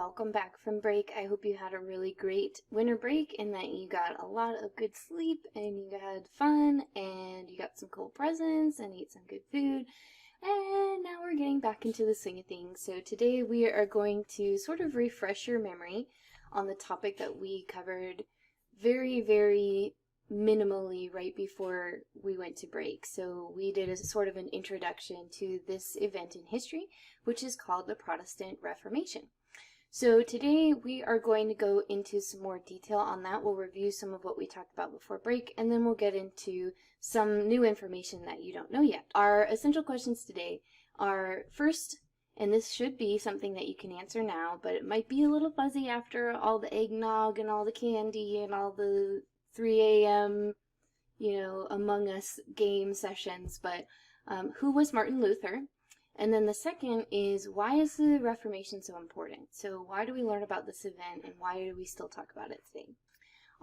welcome back from break. I hope you had a really great winter break and that you got a lot of good sleep and you had fun and you got some cool presents and ate some good food. And now we're getting back into the swing of things. So today we are going to sort of refresh your memory on the topic that we covered very minimally right before we went to break. So we did a sort of an introduction to this event in history, which is called the Protestant Reformation. So today we are going to go into some more detail on that. We'll review some of what we talked about before break, and then we'll get into some new information that you don't know yet. Our essential questions today are first, and this should be something that you can answer now, but it might be a little fuzzy after all the eggnog and all the candy and all the 3 a.m., Among Us game sessions, but who was Martin Luther? And then the second is, why is the Reformation so important? So why do we learn about this event and why do we still talk about it today?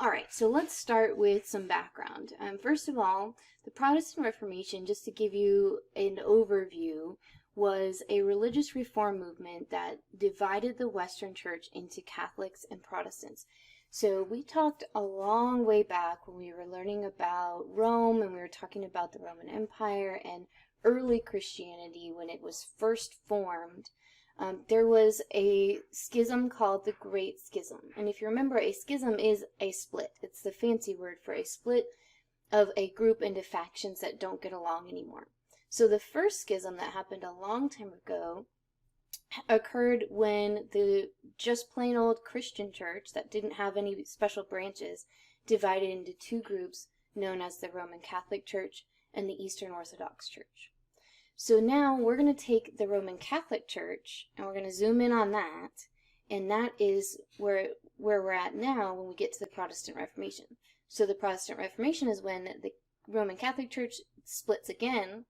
Alright, so let's start with some background. First of all, the Protestant Reformation, just to give you an overview, was a religious reform movement that divided the Western Church into Catholics and Protestants. So we talked a long way back when we were learning about Rome and we were talking about the Roman Empire and early Christianity when it was first formed. There was a schism called the Great Schism. And if you remember, a schism is a split. It's the fancy word for a split of a group into factions that don't get along anymore. So the first schism that happened a long time ago occurred when the just plain old Christian church that didn't have any special branches divided into two groups known as the Roman Catholic Church and the Eastern Orthodox Church. So now we're going to take the Roman Catholic Church and we're going to zoom in on that, and that is where we're at now when we get to the Protestant Reformation. So the Protestant Reformation is when the Roman Catholic Church splits again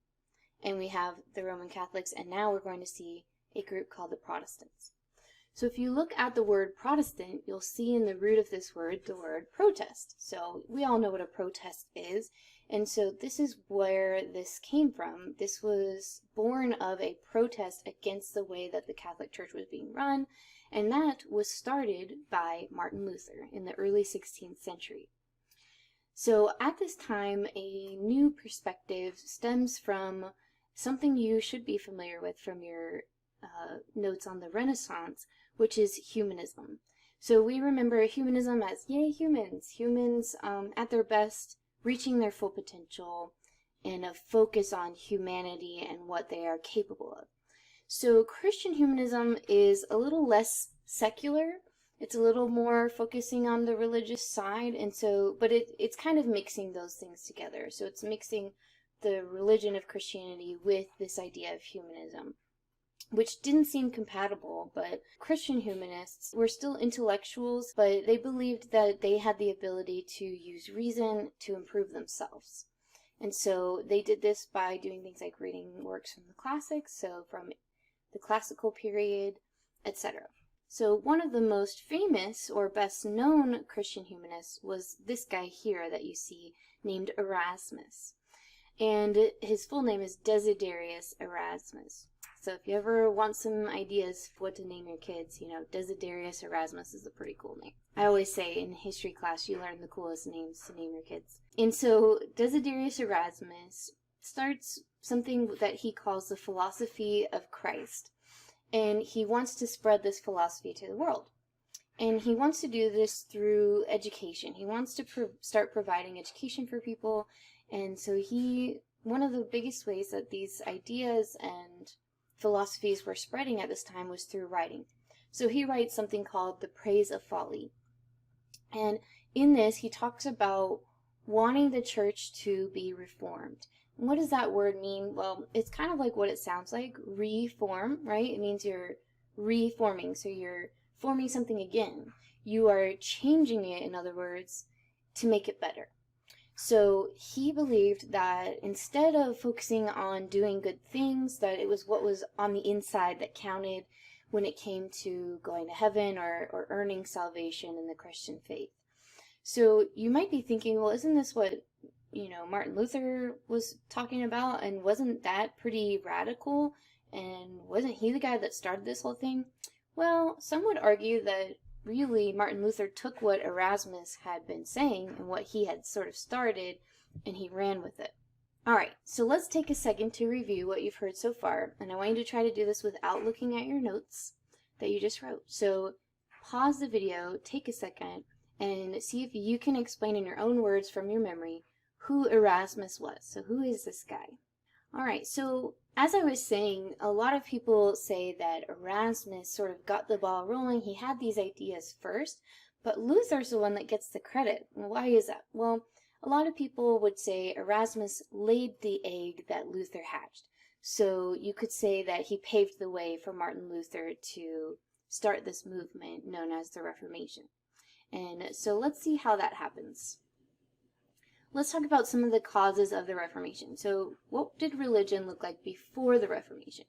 and we have the Roman Catholics, and now we're going to see a group called the Protestants. So if you look at the word Protestant, you'll see in the root of this word the word protest. So we all know what a protest is, and so this is where this came from. This was born of a protest against the way that the Catholic Church was being run, and that was started by Martin Luther in the early 16th century. So at this time, a new perspective stems from something you should be familiar with from your notes on the Renaissance, which is humanism. So we remember humanism as, yay, humans at their best, reaching their full potential, and a focus on humanity and what they are capable of. So Christian humanism is a little less secular. It's a little more focusing on the religious side, and so, but it's kind of mixing those things together. So it's mixing the religion of Christianity with this idea of humanism, which didn't seem compatible, but Christian humanists were still intellectuals, but they believed that they had the ability to use reason to improve themselves. And so they did this by doing things like reading works from the classics, so from the classical period, etc. So one of the most famous or best known Christian humanists was this guy here that you see named Erasmus. And his full name is Desiderius Erasmus. So if you ever want some ideas for what to name your kids, Desiderius Erasmus is a pretty cool name. I always say in history class you learn the coolest names to name your kids. And so Desiderius Erasmus starts something that he calls the philosophy of Christ. And he wants to spread this philosophy to the world. And he wants to do this through education. He wants to start providing education for people. And so one of the biggest ways that these ideas and philosophies were spreading at this time was through writing. So he writes something called The Praise of Folly. And in this, he talks about wanting the church to be reformed. And what does that word mean? Well, it's kind of like what it sounds like, reform, right? It means you're reforming, so you're forming something again. You are changing it, in other words, to make it better. So he believed that instead of focusing on doing good things, that it was what was on the inside that counted when it came to going to heaven or earning salvation in the Christian faith. So you might be thinking, well, isn't this what, Martin Luther was talking about? And wasn't that pretty radical? And wasn't he the guy that started this whole thing? Well, some would argue that really Martin Luther took what Erasmus had been saying and what he had sort of started, and he ran with it. Alright, so let's take a second to review what you've heard so far, and I want you to try to do this without looking at your notes that you just wrote. So pause the video, take a second, and see if you can explain in your own words from your memory who Erasmus was. So who is this guy? Alright, so as I was saying, a lot of people say that Erasmus sort of got the ball rolling. He had these ideas first, but Luther's the one that gets the credit. Why is that? Well, a lot of people would say Erasmus laid the egg that Luther hatched. So you could say that he paved the way for Martin Luther to start this movement known as the Reformation. And so let's see how that happens. Let's talk about some of the causes of the Reformation. So what did religion look like before the Reformation?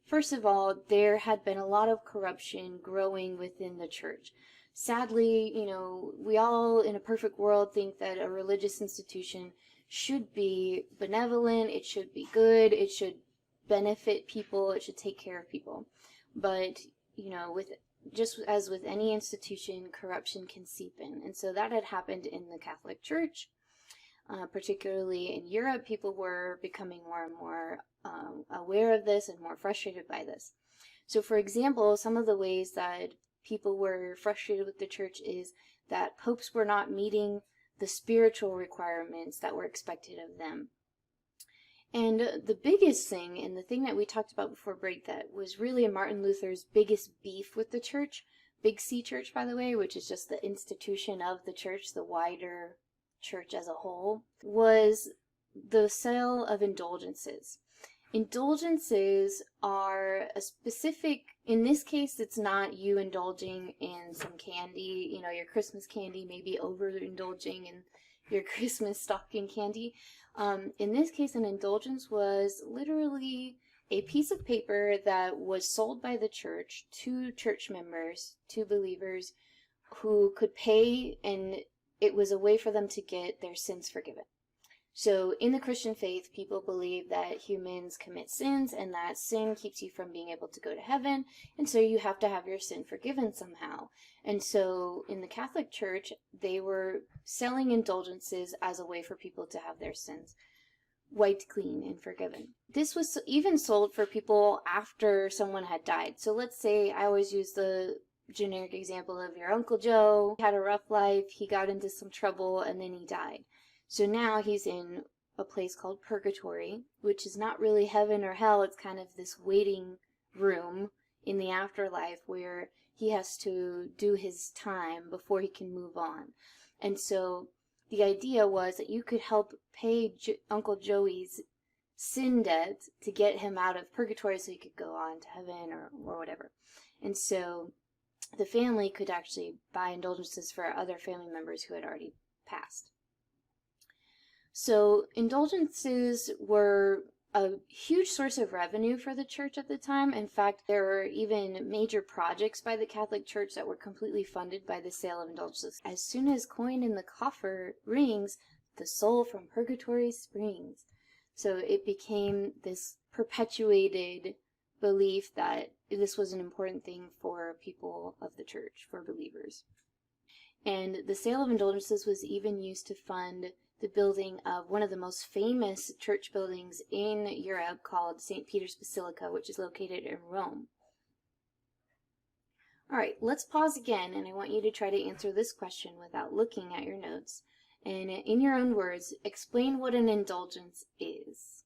First of all, there had been a lot of corruption growing within the church. Sadly, we all in a perfect world think that a religious institution should be benevolent, it should be good, it should benefit people, it should take care of people. But, just as with any institution, corruption can seep in. And so that had happened in the Catholic Church. Particularly in Europe, people were becoming more and more aware of this and more frustrated by this. So for example, some of the ways that people were frustrated with the church is that popes were not meeting the spiritual requirements that were expected of them. And the biggest thing, and the thing that we talked about before break that was really Martin Luther's biggest beef with the church, Big C Church, by the way, which is just the institution of the church, the wider church as a whole, was the sale of indulgences. Indulgences are a specific, in this case, it's not you indulging in some candy, your Christmas candy, maybe overindulging in your Christmas stocking candy. In this case, an indulgence was literally a piece of paper that was sold by the church to church members, to believers, who could pay, and it was a way for them to get their sins forgiven. So in the Christian faith, people believe that humans commit sins and that sin keeps you from being able to go to heaven, and so you have to have your sin forgiven somehow. And so in the Catholic Church, they were selling indulgences as a way for people to have their sins wiped clean and forgiven. This was even sold for people after someone had died. So let's say, I always use the generic example of your Uncle Joe. He had a rough life, he got into some trouble, and then he died. So now he's in a place called purgatory, which is not really heaven or hell. It's kind of this waiting room in the afterlife where he has to do his time before he can move on. And so the idea was that you could help pay Uncle Joey's sin debt to get him out of purgatory so he could go on to heaven or whatever. And so the family could actually buy indulgences for other family members who had already passed. So indulgences were a huge source of revenue for the church at the time. In fact, there were even major projects by the Catholic Church that were completely funded by the sale of indulgences. As soon as coin in the coffer rings, the soul from purgatory springs. So it became this perpetuated belief that this was an important thing for people of the church, for believers. And the sale of indulgences was even used to fund the building of one of the most famous church buildings in Europe called St. Peter's Basilica, which is located in Rome. Alright, let's pause again, and I want you to try to answer this question without looking at your notes. And in your own words, explain what an indulgence is.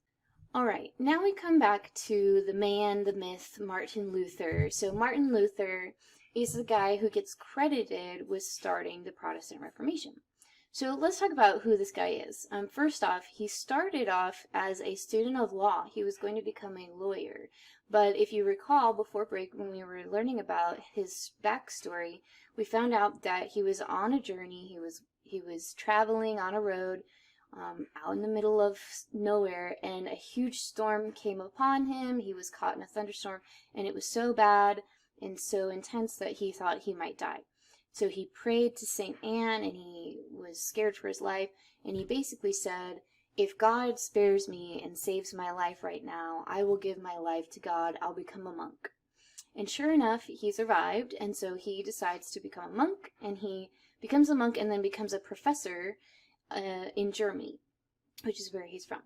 Alright, now we come back to the man, the myth, Martin Luther. So Martin Luther is the guy who gets credited with starting the Protestant Reformation. So let's talk about who this guy is. First off, he started off as a student of law. He was going to become a lawyer. But if you recall, before break, when we were learning about his backstory, we found out that he was on a journey. He was traveling on a road out in the middle of nowhere, and a huge storm came upon him. He was caught in a thunderstorm, and it was so bad and so intense that he thought he might die. So he prayed to St. Anne, and he was scared for his life, and he basically said, if God spares me and saves my life right now, I will give my life to God. I'll become a monk. And sure enough, he's arrived, and so he decides to become a monk, and he becomes a monk and then becomes a professor in Germany, which is where he's from.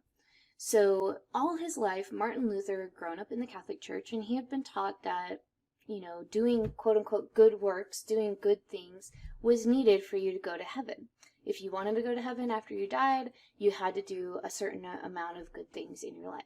So all his life, Martin Luther had grown up in the Catholic Church, and he had been taught that, doing quote-unquote good works, doing good things, was needed for you to go to heaven. If you wanted to go to heaven after you died, you had to do a certain amount of good things in your life.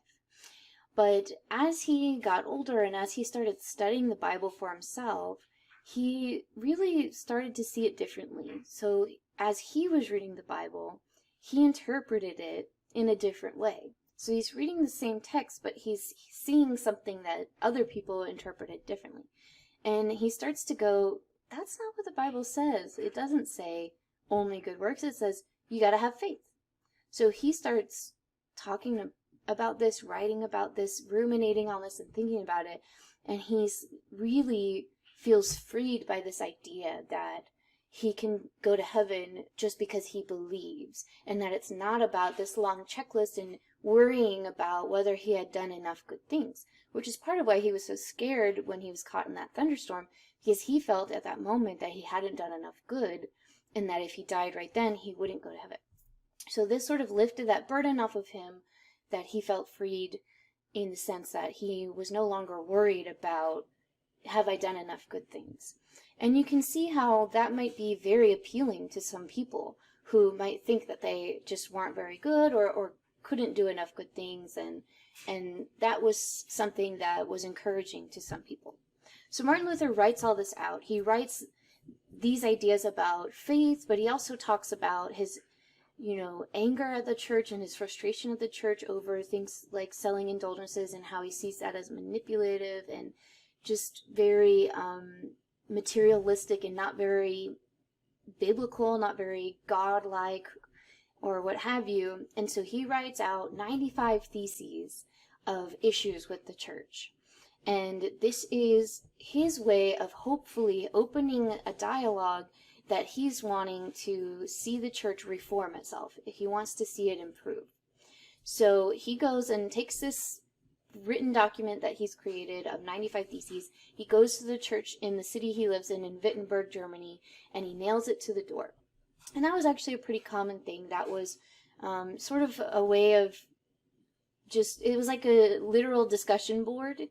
But as he got older and as he started studying the Bible for himself, he really started to see it differently. So as he was reading the Bible, he interpreted it in a different way. So he's reading the same text, but he's seeing something that other people interpreted differently. And he starts to go, that's not what the Bible says. It doesn't say only good works. It says you got to have faith. So he starts talking about this, writing about this, ruminating on this and thinking about it. And he's really feels freed by this idea that he can go to heaven just because he believes, and that it's not about this long checklist and worrying about whether he had done enough good things, which is part of why he was so scared when he was caught in that thunderstorm, because he felt at that moment that he hadn't done enough good, and that if he died right then, he wouldn't go to heaven. So this sort of lifted that burden off of him, that he felt freed in the sense that he was no longer worried about, have I done enough good things? And you can see how that might be very appealing to some people who might think that they just weren't very good or couldn't do enough good things, and that was something that was encouraging to some people. So Martin Luther writes all this out. He writes these ideas about faith, but he also talks about his anger at the church and his frustration at the church over things like selling indulgences, and how he sees that as manipulative and just very materialistic and not very biblical, not very godlike, or what have you. And so he writes out 95 theses of issues with the church. And this is his way of hopefully opening a dialogue that he's wanting to see the church reform itself. He wants to see it improve. So he goes and takes this written document that he's created of 95 theses. He goes to the church in the city he lives in Wittenberg, Germany, and he nails it to the door. And that was actually a pretty common thing. That was sort of a way of it was like a literal discussion board.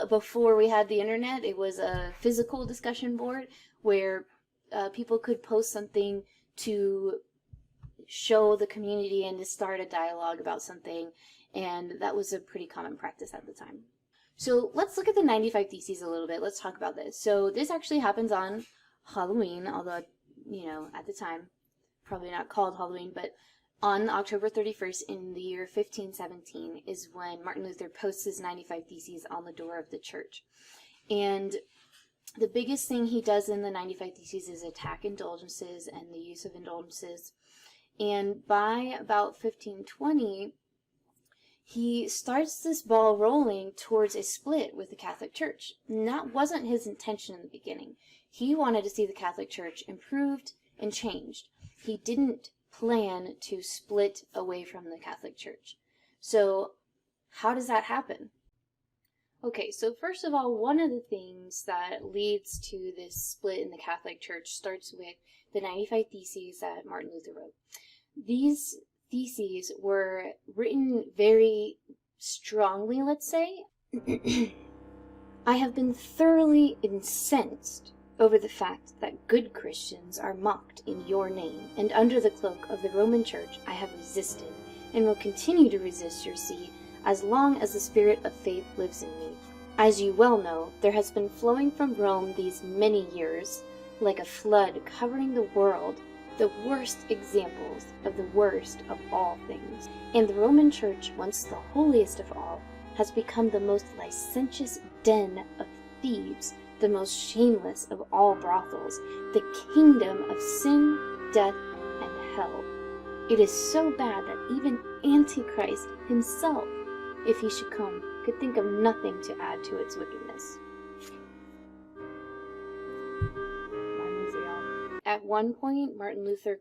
Before we had the internet, it was a physical discussion board where people could post something to show the community and to start a dialogue about something, and that was a pretty common practice at the time. So let's look at the 95 Theses a little bit. Let's talk about this. So this actually happens on Halloween, although, at the time, probably not called Halloween, but on October 31st in the year 1517 is when Martin Luther posts his 95 Theses on the door of the church. And the biggest thing he does in the 95 Theses is attack indulgences and the use of indulgences. And by about 1520, he starts this ball rolling towards a split with the Catholic Church. And that wasn't his intention in the beginning. He wanted to see the Catholic Church improved and changed. He didn't plan to split away from the Catholic Church. So how does that happen? Okay, so first of all, one of the things that leads to this split in the Catholic Church starts with the 95 Theses that Martin Luther wrote. These theses were written very strongly, let's say. I have been thoroughly incensed over the fact that good Christians are mocked in your name, and under the cloak of the Roman Church I have resisted, and will continue to resist your see, as long as the spirit of faith lives in me. As you well know, there has been flowing from Rome these many years, like a flood covering the world, the worst examples of the worst of all things. And the Roman Church, once the holiest of all, has become the most licentious den of thieves, the most shameless of all brothels, the kingdom of sin, death, and hell. It is so bad that even Antichrist himself, if he should come, could think of nothing to add to its wickedness. At one point, Martin Luther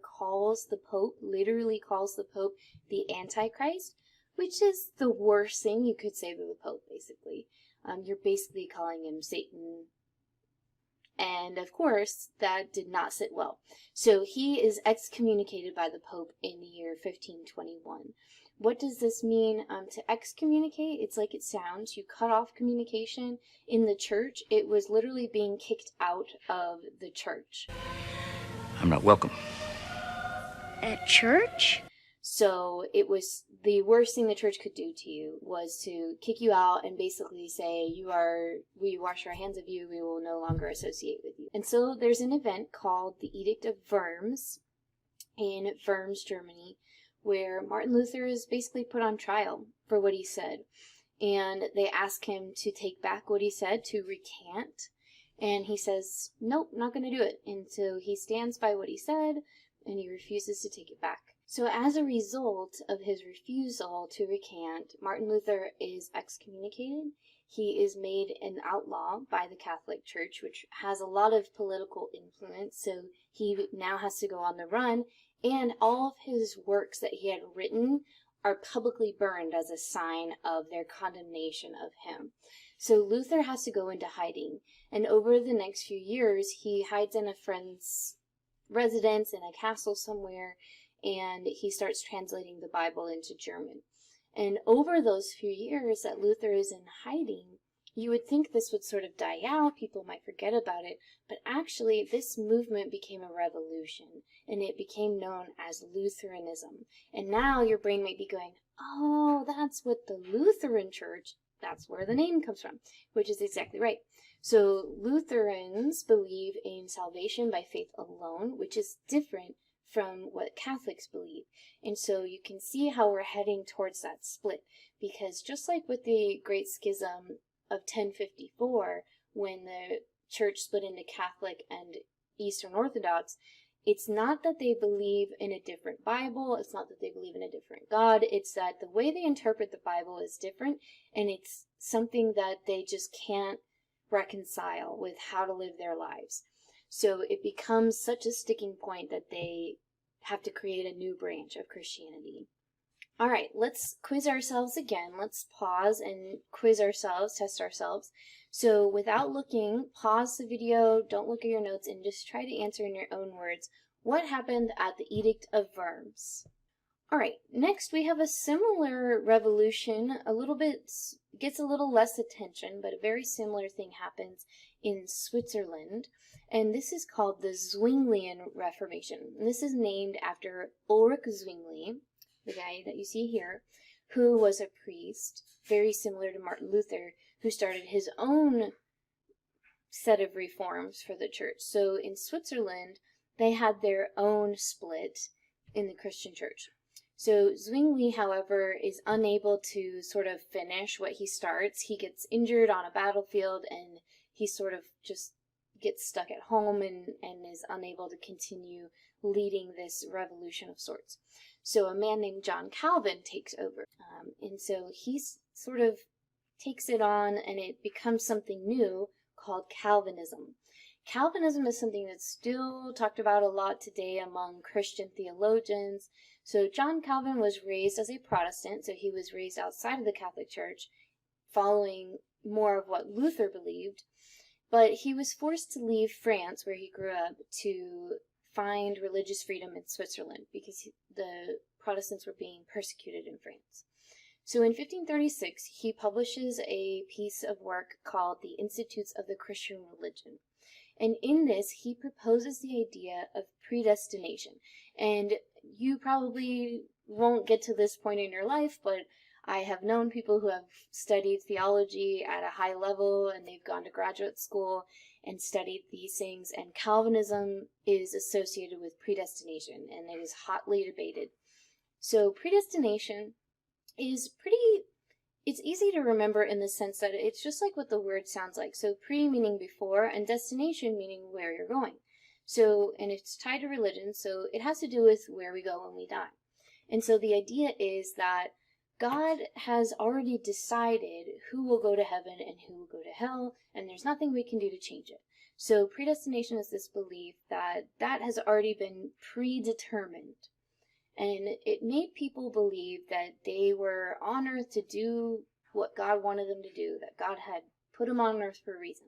literally calls the Pope the Antichrist, which is the worst thing you could say to the Pope, basically. you're basically calling him Satan. And of course, that did not sit well. So he is excommunicated by the Pope in the year 1521. What does this mean? To excommunicate, it's like it sounds. You cut off communication in the church. It was literally being kicked out of the church. I'm not welcome. At church? So it was the worst thing the church could do to you was to kick you out and basically say, we wash our hands of you, we will no longer associate with you. And so there's an event called the Edict of Worms in Worms, Germany, where Martin Luther is basically put on trial for what he said. And they ask him to take back what he said, to recant. And he says, nope, not going to do it. And so he stands by what he said, and he refuses to take it back. So as a result of his refusal to recant, Martin Luther is excommunicated. He is made an outlaw by the Catholic Church, which has a lot of political influence, so he now has to go on the run, and all of his works that he had written are publicly burned as a sign of their condemnation of him. So Luther has to go into hiding, and over the next few years, he hides in a friend's residence in a castle somewhere, and he starts translating the Bible into German. And over those few years that Luther is in hiding, you would think this would sort of die out, people might forget about it, but actually this movement became a revolution, and it became known as Lutheranism. And now your brain might be going, oh, that's what the Lutheran Church, that's where the name comes from, which is exactly right. So Lutherans believe in salvation by faith alone, which is different from what Catholics believe. And so you can see how we're heading towards that split, because just like with the Great Schism of 1054, when the church split into Catholic and Eastern Orthodox, it's not that they believe in a different Bible, it's not that they believe in a different God, it's that the way they interpret the Bible is different, and it's something that they just can't reconcile with how to live their lives. So it becomes such a sticking point that they have to create a new branch of Christianity. All right, let's quiz ourselves again. Let's pause and quiz ourselves, test ourselves. So without looking, pause the video, don't look at your notes, and just try to answer in your own words. What happened at the Edict of Worms? All right, next we have a similar revolution, gets a little less attention, but a very similar thing happens in Switzerland, and this is called the Zwinglian Reformation. And this is named after Ulrich Zwingli, the guy that you see here, who was a priest, very similar to Martin Luther, who started his own set of reforms for the church. So in Switzerland, they had their own split in the Christian church. So Zwingli, however, is unable to sort of finish what he starts. He gets injured on a battlefield, and he sort of just gets stuck at home and is unable to continue leading this revolution of sorts. So a man named John Calvin takes over. And so he sort of takes it on, and it becomes something new called Calvinism. Calvinism is something that's still talked about a lot today among Christian theologians. So John Calvin was raised as a Protestant, so he was raised outside of the Catholic Church, following more of what Luther believed, but he was forced to leave France, where he grew up, to find religious freedom in Switzerland, because the Protestants were being persecuted in France. So in 1536, he publishes a piece of work called the Institutes of the Christian Religion. And in this, he proposes the idea of predestination. And you probably won't get to this point in your life, but I have known people who have studied theology at a high level, and they've gone to graduate school and studied these things, and Calvinism is associated with predestination, and it is hotly debated. So predestination is it's easy to remember in the sense that it's just like what the word sounds like. So pre meaning before, and destination meaning where you're going. So, and it's tied to religion, so it has to do with where we go when we die. And so the idea is that God has already decided who will go to heaven and who will go to hell, and there's nothing we can do to change it. So predestination is this belief that has already been predetermined. And it made people believe that they were on earth to do what God wanted them to do, that God had put them on earth for a reason.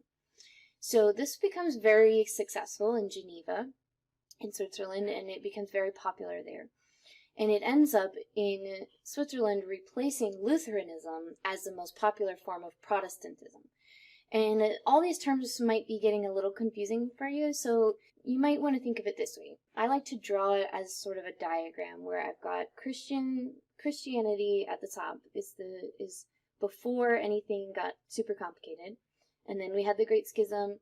So this becomes very successful in Geneva, in Switzerland, and it becomes very popular there. And it ends up in Switzerland replacing Lutheranism as the most popular form of Protestantism. And all these terms might be getting a little confusing for you, so you might want to think of it this way. I like to draw it as sort of a diagram where I've got Christianity at the top is before anything got super complicated. And then we had the Great Schism,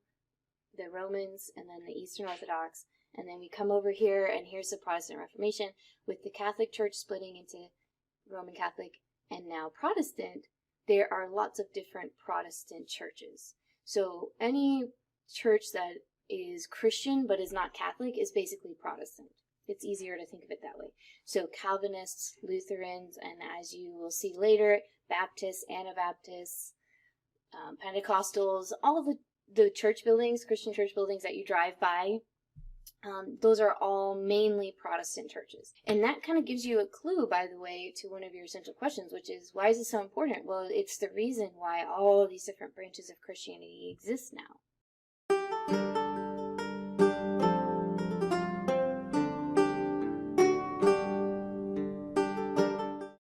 the Romans, and then the Eastern Orthodox. And then we come over here, and here's the Protestant Reformation, with the Catholic Church splitting into Roman Catholic and now Protestant. There are lots of different Protestant churches. So any church that is Christian but is not Catholic is basically Protestant. It's easier to think of it that way. So Calvinists, Lutherans, and as you will see later, Baptists, Anabaptists, Pentecostals, all of the church buildings, Christian church buildings that you drive by, those are all mainly Protestant churches. And that kind of gives you a clue, by the way, to one of your essential questions, which is, why is this so important? Well, it's the reason why all of these different branches of Christianity exist now.